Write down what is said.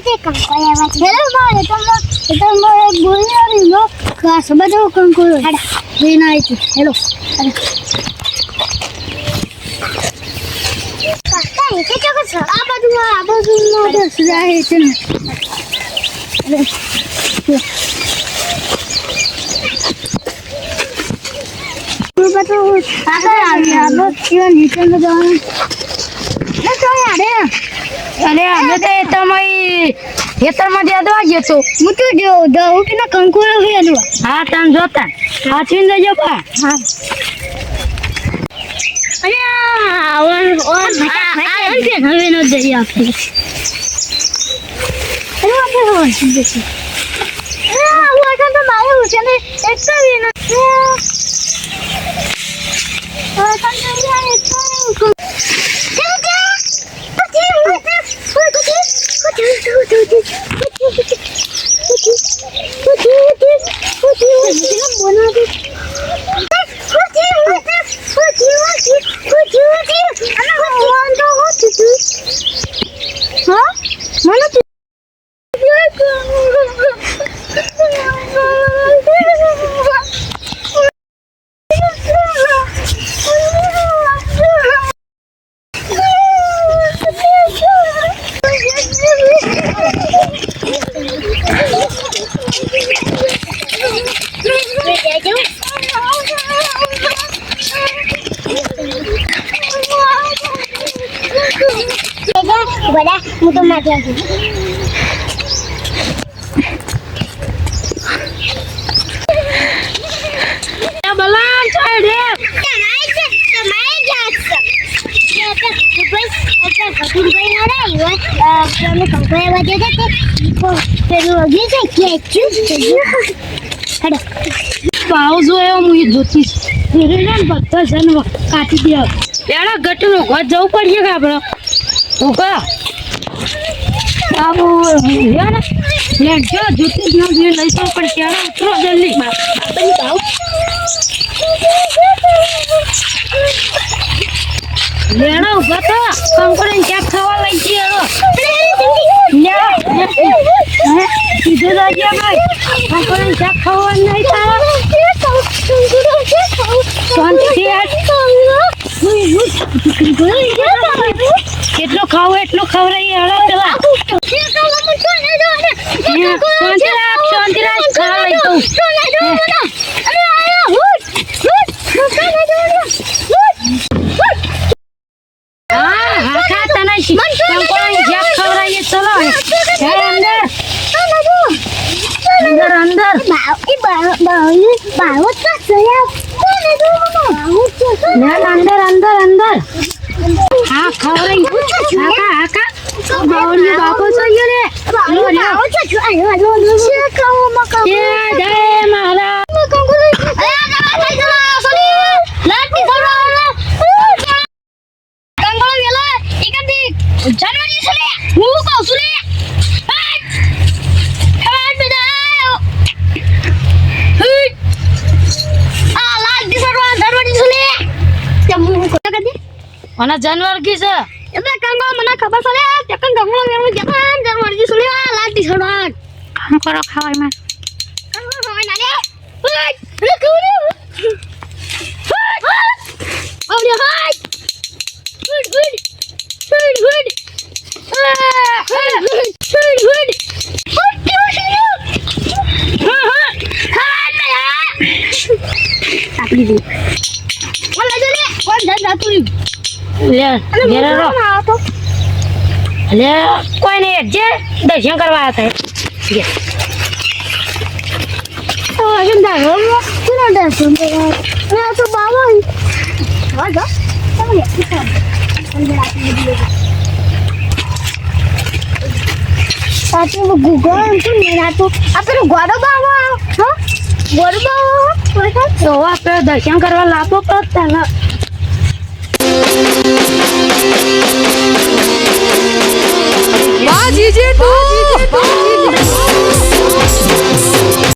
તે કંકોય આવા છે હેલો મારે તો બોલી નો કાસ બધો કંકોય હાડા બેના આઈ હેલો કાકા એ કે ચોક છે આ બાજુ નો દસ જાય છે ને તું બધો આગળ આવી આલો જીવન નીચે જવાનું ના તો યાર અરે અમે તો ખેતરમાં દેદવા ગયો તો હું તો જો દઉં કે ના કંકોરો વેલો હા તમે જોતા સાચવીને જજો પા હા અરે ઓર હવે નો જઈએ આપણે અરે આપણે હોય છે હું આખા તો મારે છે ને એક તો વેનો Voilà, mudah mati lagi. Ya balang coy deh. Tamai jasa. Ya tak, kubai ada iwa. Kami kongkoi wajah deh. Perlu lagi saya keju. Ada. પાવ જોયો હું એ જોતી રેરેન બધા જન કાઢી દે એના ગટનો ઘર જવું પડશે કે આપણે ઓકા આવો યાર લે જો જોતી જ ન લઈ તો પણ ક્યારે ઉતરો જલ્દી આપણે આવ લેણા ઉભા તો કંકોડે ક્યાં ખાવા લઈ ગયો લે સીધો રાજા ભાઈ કંકોડે ક્યાં ખાવા નહીં તારા કેટલો ખાવો એટલો ખવડાવી હળો પેલા અંદર અંદર અંદર હા ખવડાવી હાકા હાકા બાવની બાપો જોઈએ ને જય મારા mana januar kisah itu kan gua mana kabar saya ya kan gak mau yang jangan jangan di sini lagi soran kamu korok hawai mas kan gua mau nanya lu kau oh dia hai ले कोई नहीं जे दर्शन करवा आता है मैं तो बाबा Google तो मेरा तो आप गोड़ो बाबा हाँ गोड़ो बाबा तो आप दर्शन करवा लापो पड़ता ना बाजी जी तू